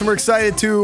We're excited to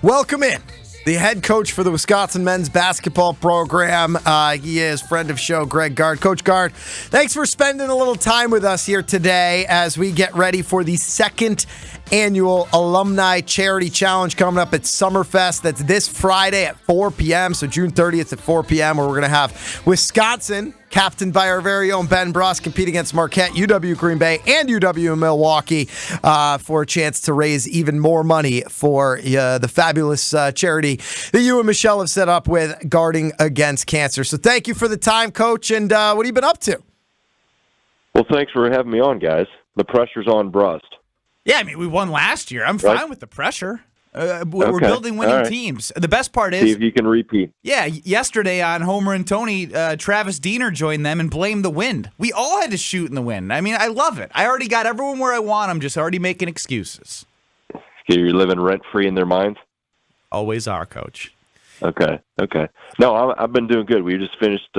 welcome in the head coach for the Wisconsin men's basketball program. He is friend of show, Greg GARD. Coach GARD, thanks for spending a little time with us here today as we get ready for the second annual Alumni Charity Challenge coming up at Summerfest. That's this Friday at 4 p.m., so June 30th at 4 p.m., where we're going to have Wisconsin, captained by our very own Ben Brust, compete against Marquette, UW Green Bay, and UW Milwaukee for a chance to raise even more money for the fabulous charity that you and Michelle have set up with Guarding Against Cancer. So thank you for the time, Coach, and what have you been up to? Well, thanks for having me on, guys. The pressure's on Brust. Yeah, I mean, we won last year. I'm fine with the pressure. We're building winning teams. The best part is... See if you can repeat. Yeah, yesterday on Homer and Tony, Travis Diener joined them and blamed the wind. We all had to shoot in the wind. I mean, I love it. I already got everyone where I want. I'm just already making excuses. You're living rent-free in their minds? Always are, Coach. Okay. No, I've been doing good. We just finished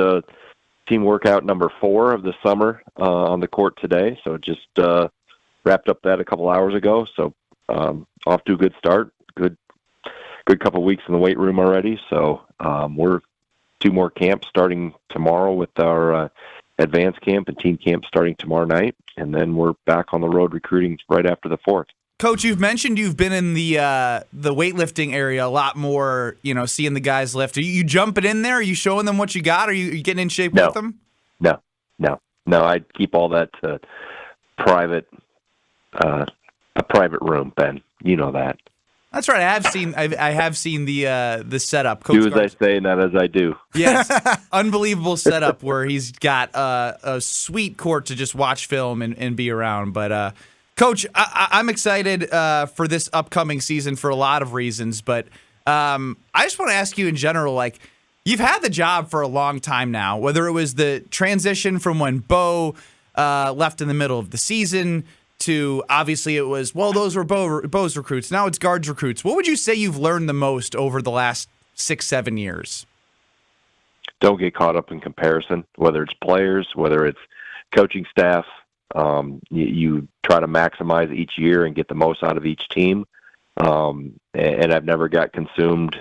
team workout number 4 of the summer on the court today, so just wrapped up that a couple hours ago. So off to a good start. Good couple weeks in the weight room already. So we're 2 more camps starting tomorrow with our advanced camp and team camp starting tomorrow night, and then we're back on the road recruiting right after the 4th. Coach, you've mentioned you've been in the weightlifting area a lot more, seeing the guys lift. Are you jumping in there? Are you showing them what you got? Are you getting in shape with them? No. I keep all that to a private room, Ben. You know that. That's right. I have seen the setup. Coach do as Garza. I say, not as I do. Yes, unbelievable setup where he's got a sweet court to just watch film and be around. But Coach, I'm excited for this upcoming season for a lot of reasons. But I just want to ask you in general, like, you've had the job for a long time now. Whether it was the transition from when Bo left in the middle of the season to obviously it was, well, those were Bo's recruits. Now it's Guard's recruits. What would you say you've learned the most over the last 6-7 years? Don't get caught up in comparison, whether it's players, whether it's coaching staff. You try to maximize each year and get the most out of each team. And I've never got consumed.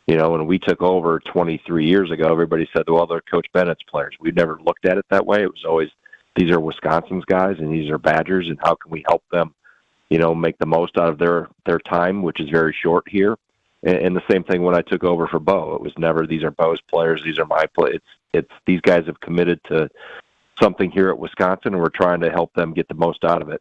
When we took over 23 years ago, everybody said, well, they're Coach Bennett's players. We've never looked at it that way. It was always, these are Wisconsin's guys and these are Badgers, and how can we help them, make the most out of their time, which is very short here. And the same thing when I took over for Bo. It was never, these are Bo's players, these are my players. It's these guys have committed to something here at Wisconsin, and we're trying to help them get the most out of it.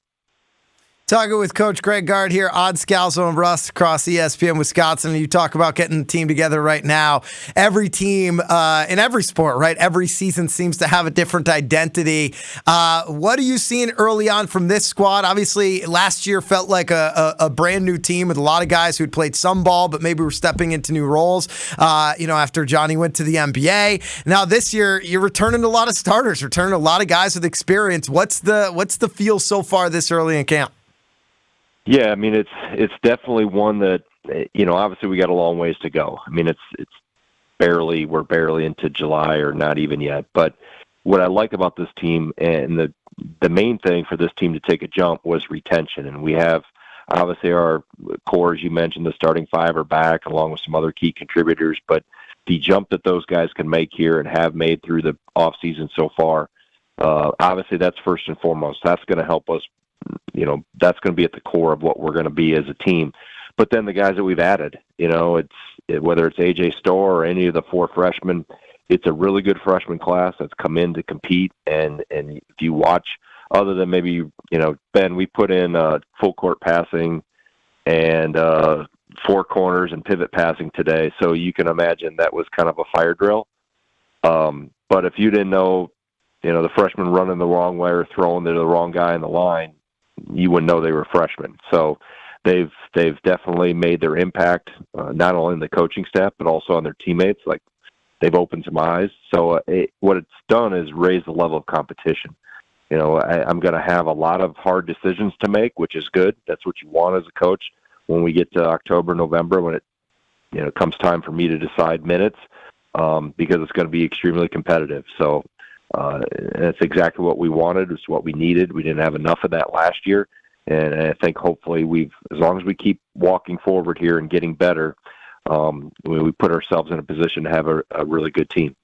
Talking with Coach Greg GARD here on Scalzo and Brust across ESPN Wisconsin. You talk about getting the team together right now. Every team in every sport, right? Every season seems to have a different identity. What are you seeing early on from this squad? Obviously, last year felt like a brand new team with a lot of guys who'd played some ball, but maybe were stepping into new roles. After Johnny went to the NBA. Now this year, you're returning a lot of starters, returning a lot of guys with experience. What's the feel so far this early in camp? Yeah, I mean, it's definitely one that, obviously we got a long ways to go. I mean, we're barely into July or not even yet. But what I like about this team, and the main thing for this team to take a jump was retention. And we have, obviously, our core, as you mentioned, the starting 5 are back along with some other key contributors. But the jump that those guys can make here and have made through the offseason so far, obviously that's first and foremost. That's going to help us. That's going to be at the core of what we're going to be as a team. But then the guys that we've added, whether it's AJ Storr or any of the 4 freshmen, it's a really good freshman class that's come in to compete. And if you watch, other than maybe, Ben, we put in full court passing and 4 corners and pivot passing today. So you can imagine that was kind of a fire drill. But if you didn't know, the freshmen running the wrong way or throwing to the wrong guy in the line, you wouldn't know they were freshmen. So they've definitely made their impact, not only in the coaching staff, but also on their teammates. Like, they've opened some eyes. So what it's done is raise the level of competition. I'm going to have a lot of hard decisions to make, which is good. That's what you want as a coach when we get to October, November, when it comes time for me to decide minutes, because it's going to be extremely competitive. So that's exactly what we wanted. It's what we needed. We didn't have enough of that last year. And I think hopefully as long as we keep walking forward here and getting better, we put ourselves in a position to have a really good team.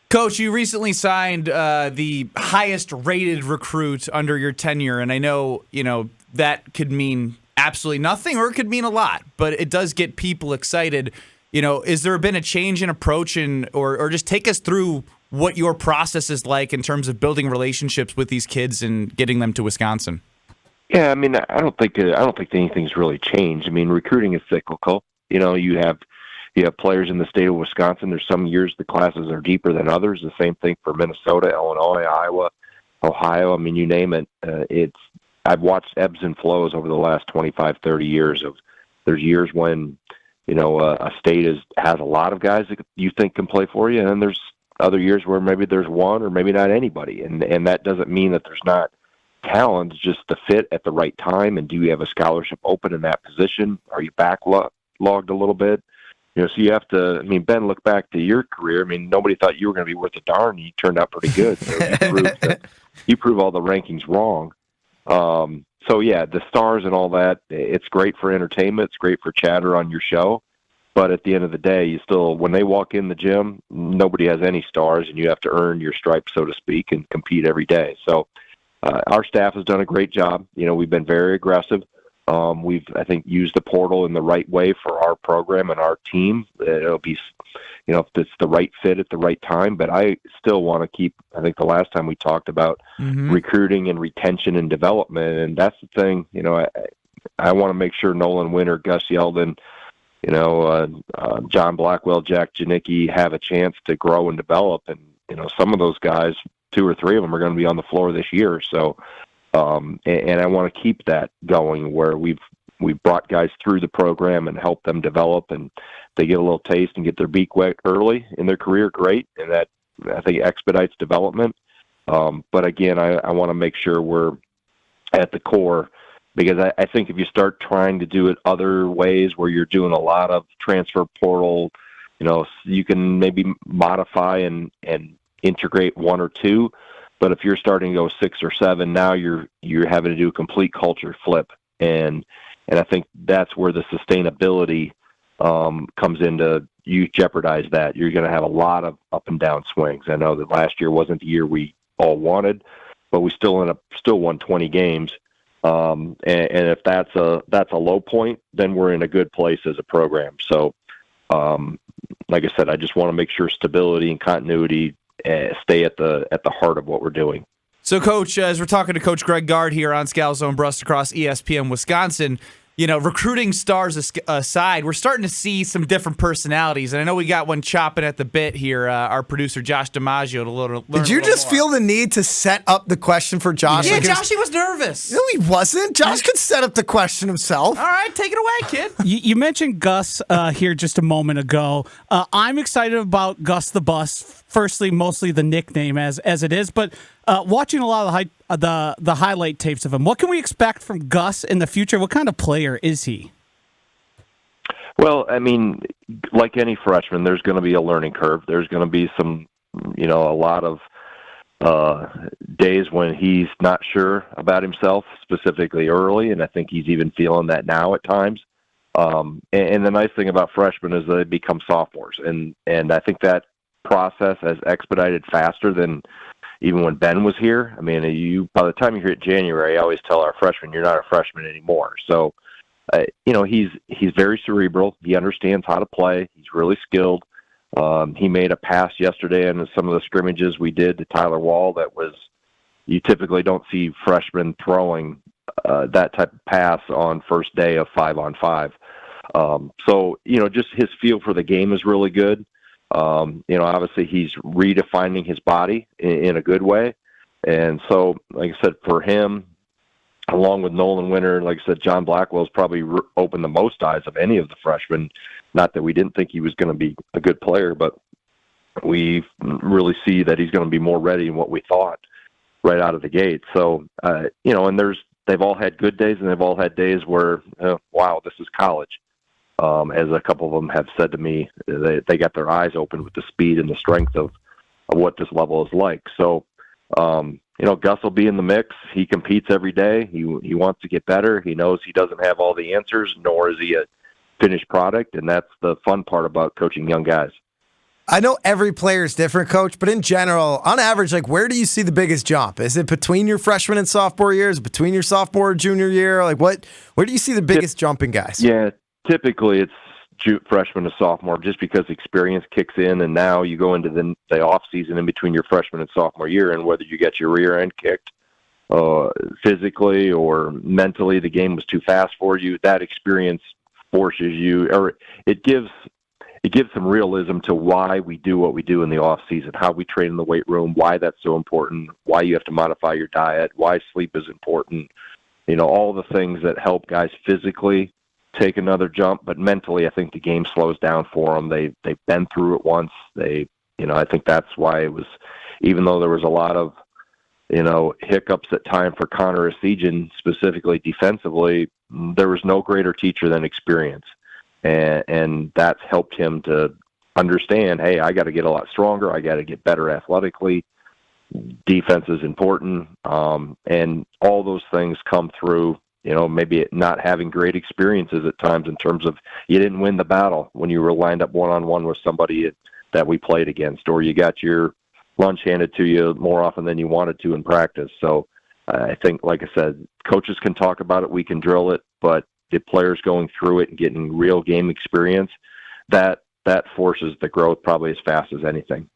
Coach, you recently signed the highest-rated recruit under your tenure, and I know that could mean absolutely nothing or it could mean a lot, but it does get people excited. Is there been a change in approach, or just take us through what your process is like in terms of building relationships with these kids and getting them to Wisconsin? Yeah, I mean, I don't think anything's really changed. I mean, recruiting is cyclical. You have players in the state of Wisconsin. There's some years the classes are deeper than others. The same thing for Minnesota, Illinois, Iowa, Ohio. I mean, you name it. I've watched ebbs and flows over the last 25, 30 years. There's years when a state has a lot of guys that you think can play for you, and then there's other years where maybe there's one or maybe not anybody, and that doesn't mean that there's not talent. It's just the fit at the right time, and do you have a scholarship open in that position? Are you backlogged a little bit? So you have to. I mean, Ben, look back to your career. I mean, nobody thought you were going to be worth a darn. You turned out pretty good. So you prove all the rankings wrong. So yeah, the stars and all that. It's great for entertainment. It's great for chatter on your show. But at the end of the day, when they walk in the gym, nobody has any stars, and you have to earn your stripes, so to speak, and compete every day. So our staff has done a great job. We've been very aggressive. We've, I think, used the portal in the right way for our program and our team. It'll be, if it's the right fit at the right time. But I still want to keep, I think the last time we talked about recruiting and retention and development, and that's the thing. I want to make sure Nolan Winter, Gus Yeldon, John Blackwell, Jack Janicki have a chance to grow and develop. And, some of those guys, 2 or 3 of them are going to be on the floor this year. So, and I want to keep that going where we've brought guys through the program and helped them develop, and they get a little taste and get their beak wet early in their career. Great. And that, I think, expedites development. But again, I want to make sure we're at the core, because I think if you start trying to do it other ways where you're doing a lot of transfer portal, you can maybe modify and integrate 1 or 2. But if you're starting to go 6 or 7, now you're having to do a complete culture flip, and I think that's where the sustainability comes into. You jeopardize that. You're going to have a lot of up and down swings. I know that last year wasn't the year we all wanted, but we still won 20 games. And if that's a low point, then we're in a good place as a program. So, like I said, I just want to make sure stability and continuity stay at the heart of what we're doing. So, Coach, as we're talking to Coach Greg Gard here on Scalzo and Brust across ESPN Wisconsin, recruiting stars aside, we're starting to see some different personalities. And I know we got one chopping at the bit here, our producer, Josh DiMaggio, to learn Did you just feel the need to set up the question for Josh? Yeah, Josh, he was nervous. No, he wasn't. Josh could set up the question himself. All right, take it away, kid. You mentioned Gus here just a moment ago. I'm excited about Gus the Bus. Firstly, mostly the nickname as it is, but watching a lot of the highlight tapes of him, what can we expect from Gus in the future? What kind of player is he? Well, I mean, like any freshman, there's going to be a learning curve. There's going to be some, a lot of days when he's not sure about himself, specifically early, and I think he's even feeling that now at times. And the nice thing about freshmen is they become sophomores, and I think that process has expedited faster than even when Ben was here. I mean, by the time you hit January, I always tell our freshmen, you're not a freshman anymore. So, he's very cerebral. He understands how to play. He's really skilled. He made a pass yesterday in some of the scrimmages we did to Tyler Wall you typically don't see freshmen throwing that type of pass on first day of 5-on-5. So, just his feel for the game is really good. Obviously he's redefining his body in a good way. And so, like I said, for him, along with Nolan Winter, like I said, John Blackwell's probably opened the most eyes of any of the freshmen. Not that we didn't think he was going to be a good player, but we really see that he's going to be more ready than what we thought right out of the gate. So, and they've all had good days, and they've all had days where, wow, this is college. As a couple of them have said to me, they got their eyes open with the speed and the strength of what this level is like. So, Gus will be in the mix. He competes every day. He wants to get better. He knows he doesn't have all the answers, nor is he a finished product, and that's the fun part about coaching young guys. I know every player is different, Coach, but in general, on average, like, where do you see the biggest jump? Is it between your freshman and sophomore years, between your sophomore and junior year? Like, where do you see the biggest jump in guys? Yeah, typically it's freshman to sophomore, just because experience kicks in, and now you go into the off season in between your freshman and sophomore year, and whether you get your rear end kicked physically or mentally, the game was too fast for you. That experience forces you, or it gives some realism to why we do what we do in the off season, how we train in the weight room, why that's so important, why you have to modify your diet, why sleep is important. All the things that help guys physically take another jump, but mentally, I think the game slows down for them. They've been through it once. I think that's why it was, even though there was a lot of, hiccups at time for Connor Essegian, specifically defensively, there was no greater teacher than experience. And that's helped him to understand, hey, I got to get a lot stronger. I got to get better athletically. Defense is important. And all those things come through, maybe not having great experiences at times in terms of you didn't win the battle when you were lined up one-on-one with somebody that we played against, or you got your lunch handed to you more often than you wanted to in practice. So I think, like I said, coaches can talk about it. We can drill it, but the players going through it and getting real game experience, that forces the growth probably as fast as anything.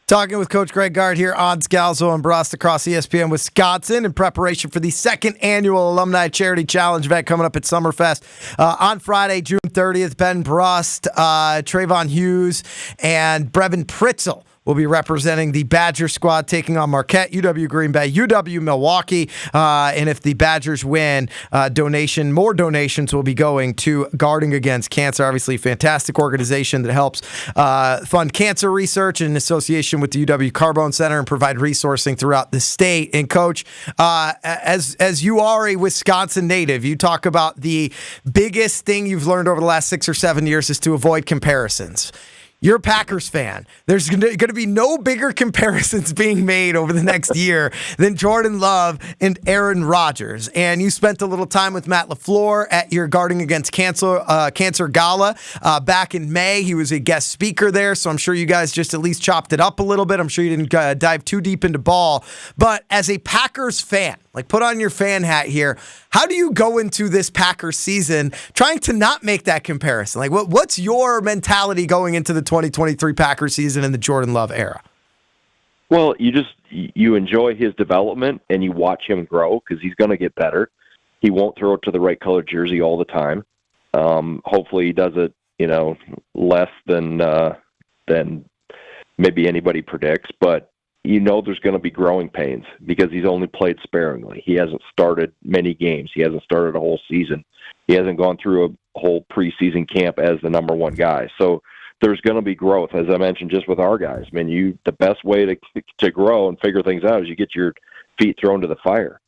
Talking with Coach Greg Gard here on Scalzo and Brust across ESPN Wisconsin in preparation for the second annual Alumni Charity Challenge event coming up at Summerfest on Friday, June 30th. Ben Brust, Trayvon Hughes, and Brevin Pritzel will be representing the Badger squad, taking on Marquette, UW Green Bay, UW Milwaukee. And if the Badgers win, more donations will be going to Guarding Against Cancer. Obviously, a fantastic organization that helps fund cancer research in association with the UW Carbone Center and provide resourcing throughout the state. And Coach, as you are a Wisconsin native, you talk about the biggest thing you've learned over the last 6 or 7 years is to avoid comparisons. You're a Packers fan. There's going to be no bigger comparisons being made over the next year than Jordan Love and Aaron Rodgers. And you spent a little time with Matt LaFleur at your Guarding Against Cancer Gala back in May. He was a guest speaker there, so I'm sure you guys just at least chopped it up a little bit. I'm sure you didn't dive too deep into ball. But as a Packers fan, like, put on your fan hat here, how do you go into this Packers season trying to not make that comparison? Like, what's your mentality going into the 2023 Packers season in the Jordan Love era? Well, you enjoy his development and you watch him grow, because he's going to get better. He won't throw it to the right colored jersey all the time. Hopefully he does it, less than maybe anybody predicts, but there's going to be growing pains because he's only played sparingly. He hasn't started many games. He hasn't started a whole season. He hasn't gone through a whole preseason camp as the number one guy. So there's going to be growth, as I mentioned, just with our guys. I mean, the best way to grow and figure things out is you get your feet thrown to the fire.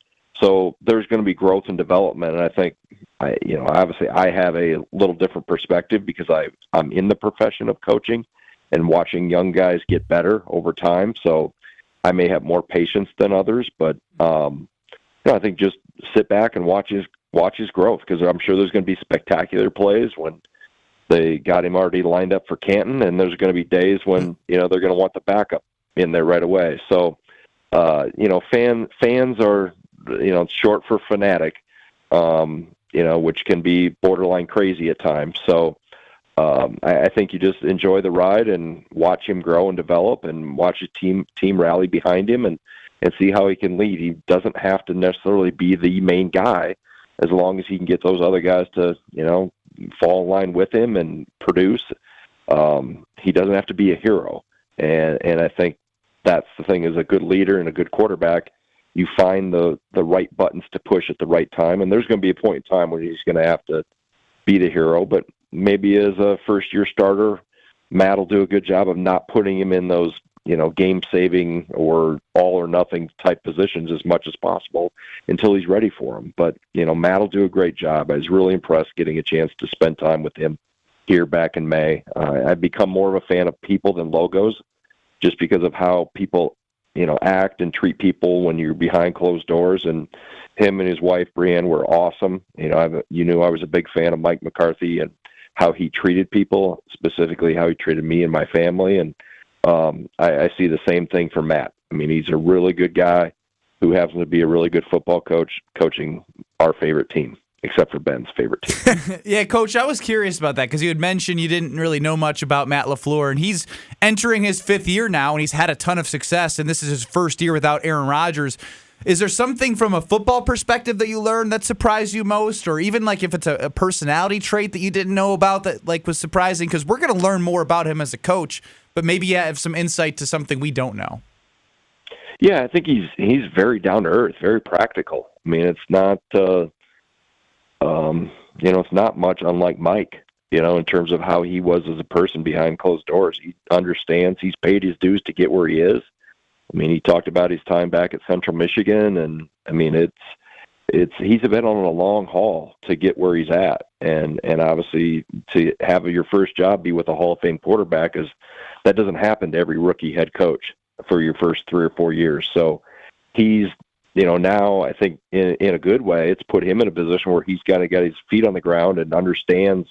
So there's going to be growth and development. And I think, obviously I have a little different perspective because I'm in the profession of coaching and watching young guys get better over time. So I may have more patience than others, but I think just sit back and watch his growth, because I'm sure there's going to be spectacular plays when they got him already lined up for Canton, and there's going to be days when they're going to want the backup in there right away. So fans are short for fanatic, which can be borderline crazy at times. So I think you just enjoy the ride and watch him grow and develop, and watch his team rally behind him and see how he can lead. He doesn't have to necessarily be the main guy, as long as he can get those other guys to, fall in line with him and produce. He doesn't have to be a hero. And I think that's the thing, as a good leader and a good quarterback, you find the right buttons to push at the right time. And there's going to be a point in time when he's going to have to be the hero, but maybe as a first-year starter, Matt will do a good job of not putting him in those, game-saving or all-or-nothing type positions as much as possible until he's ready for them. But, Matt will do a great job. I was really impressed getting a chance to spend time with him here back in May. I've become more of a fan of people than logos, just because of how people act and treat people when you're behind closed doors. And him and his wife, Brienne, were awesome. You knew I was a big fan of Mike McCarthy and how he treated people, specifically how he treated me and my family. And I see the same thing for Matt. I mean, he's a really good guy who happens to be a really good football coach coaching our favorite team, except for Ben's favorite team. Yeah, Coach, I was curious about that because you had mentioned you didn't really know much about Matt LaFleur, and he's entering his 5th year now, and he's had a ton of success, and this is his first year without Aaron Rodgers. Is there something from a football perspective that you learned that surprised you most, or even like if it's a personality trait that you didn't know about that like was surprising? Because we're going to learn more about him as a coach, but maybe you have some insight to something we don't know. Yeah, I think he's very down to earth, very practical. I mean, it's not it's not much unlike Mike, in terms of how he was as a person behind closed doors. He understands he's paid his dues to get where he is. I mean, he talked about his time back at Central Michigan, and I mean, he's been on a long haul to get where he's at, and obviously to have your first job be with a Hall of Fame quarterback that doesn't happen to every rookie head coach for your first 3 or 4 years. So he's, now I think in a good way, it's put him in a position where he's got to get his feet on the ground and understands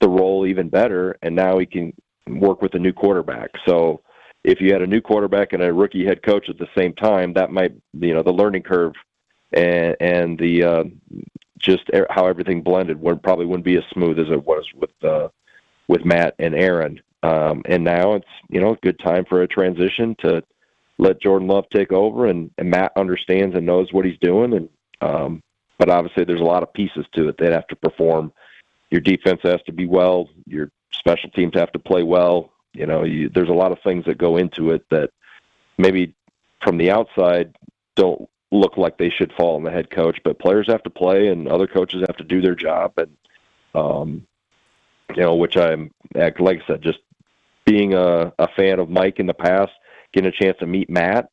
the role even better. And now he can work with a new quarterback. So if you had a new quarterback and a rookie head coach at the same time, that might, the learning curve and the just how everything blended probably wouldn't be as smooth as it was with Matt and Aaron. And now it's, a good time for a transition to let Jordan Love take over, and Matt understands and knows what he's doing. And but obviously there's a lot of pieces to it that have to perform. Your defense has to be well. Your special teams have to play well. There's a lot of things that go into it that maybe from the outside don't look like they should fall on the head coach, but players have to play and other coaches have to do their job. And, which I'm, like I said, just being a fan of Mike in the past, getting a chance to meet Matt,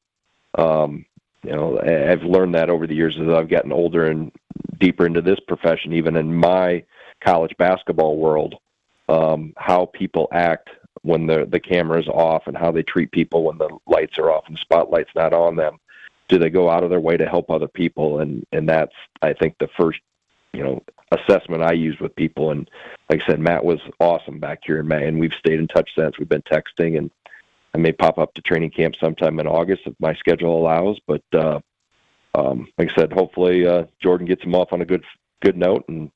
I've learned that over the years as I've gotten older and deeper into this profession, even in my college basketball world, how people act when the camera's off and how they treat people when the lights are off and the spotlight's not on them. Do they go out of their way to help other people? And that's, I think, the first, assessment I use with people. And like I said, Matt was awesome back here in May, and we've stayed in touch since. We've been texting, and I may pop up to training camp sometime in August if my schedule allows. But like I said, hopefully Jordan gets him off on a good note, and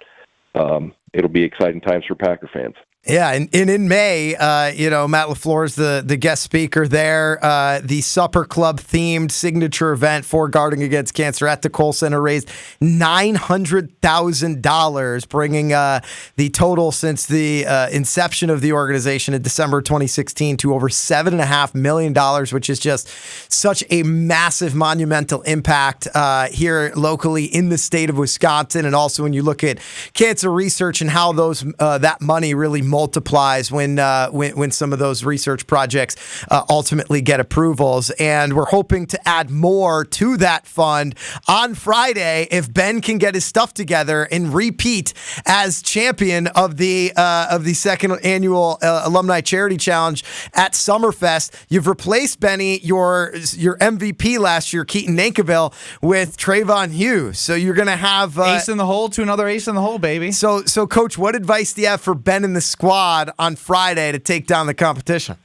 it'll be exciting times for Packer fans. Yeah, and in May, Matt LaFleur is the guest speaker there. The Supper Club themed signature event for Guarding Against Cancer at the Kohl Center raised $900,000, bringing the total since the inception of the organization in December 2016 to over $7.5 million, which is just such a massive, monumental impact here locally in the state of Wisconsin. And also when you look at cancer research and how that money really multiplies when some of those research projects ultimately get approvals. And we're hoping to add more to that fund on Friday if Ben can get his stuff together and repeat as champion of the second annual Alumni Charity Challenge at Summerfest. You've replaced, Benny, your MVP last year, Keaton Nankiville, with Trayvon Hughes. So you're going to have ace in the hole to another ace in the hole, baby. So Coach, what advice do you have for Ben and the squad on Friday to take down the competition?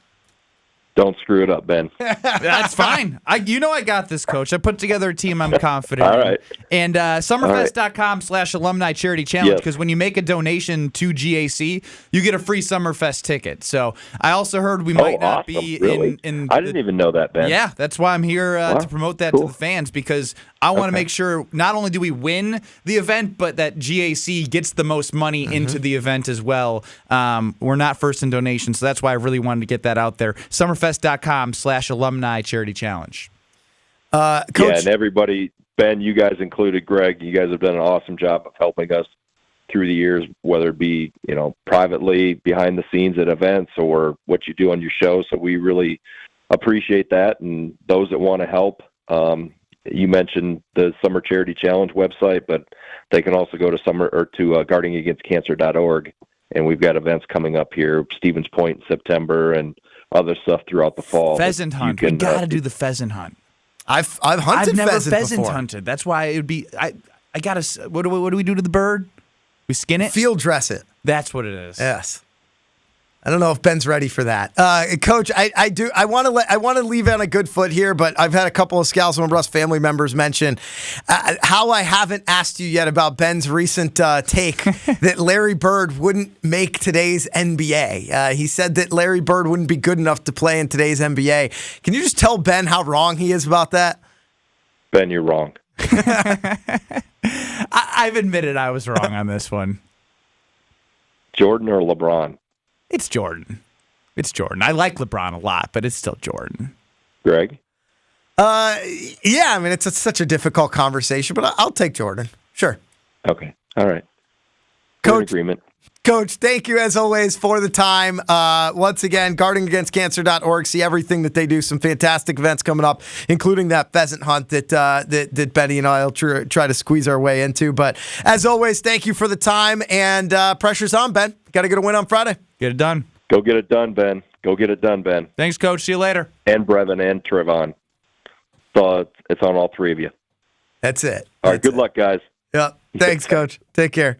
Don't screw it up, Ben. That's fine. I got this, Coach. I put together a team I'm confident All right. in. And summerfest.com/alumni charity challenge, because when you make a donation to GAC, you get a free Summerfest ticket. So I also heard we might not be really? in I didn't even know that, Ben. Yeah, that's why I'm here to promote that to the fans, because I want to make sure not only do we win the event, but that GAC gets the most money into the event as well. We're not first in donations, so that's why I really wanted to get that out there. Summerfest.com/alumni charity challenge. Coach, yeah, and everybody, Ben, you guys included, Greg, you guys have done an awesome job of helping us through the years, whether it be, privately behind the scenes at events or what you do on your show. So we really appreciate that. And those that want to help, you mentioned the Summer Charity Challenge website, but they can also go to guardingagainstcancer.org. And we've got events coming up here, Stevens Point in September and other stuff throughout the fall. Pheasant hunt. We got to do the pheasant hunt. I've hunted I've never pheasant before. hunted. That's why it would be. I gotta. What do we do to the bird? We skin it. Field dress it. That's what it is. Yes. I don't know if Ben's ready for that. Coach, I want to leave on a good foot here, but I've had a couple of Scalzo and Brust family members mention how I haven't asked you yet about Ben's recent take that Larry Bird wouldn't make today's NBA. He said that Larry Bird wouldn't be good enough to play in today's NBA. Can you just tell Ben how wrong he is about that? Ben, you're wrong. I've admitted I was wrong on this one. Jordan or LeBron? It's Jordan. It's Jordan. I like LeBron a lot, but it's still Jordan. Greg? Yeah, I mean, it's such a difficult conversation, but I'll take Jordan. Sure. Okay. All right. Coach, in agreement. Coach, thank you as always for the time. Once again, guardingagainstcancer.org. See everything that they do. Some fantastic events coming up, including that pheasant hunt that Betty and I will try to squeeze our way into. But as always, thank you for the time, and pressure's on, Ben. Got to get a win on Friday. Get it done. Go get it done, Ben. Go get it done, Ben. Thanks, Coach. See you later. And Brevin and Trevon. So it's on all three of you. That's it. All right. Good luck, guys. Yeah. Thanks, Coach. Take care.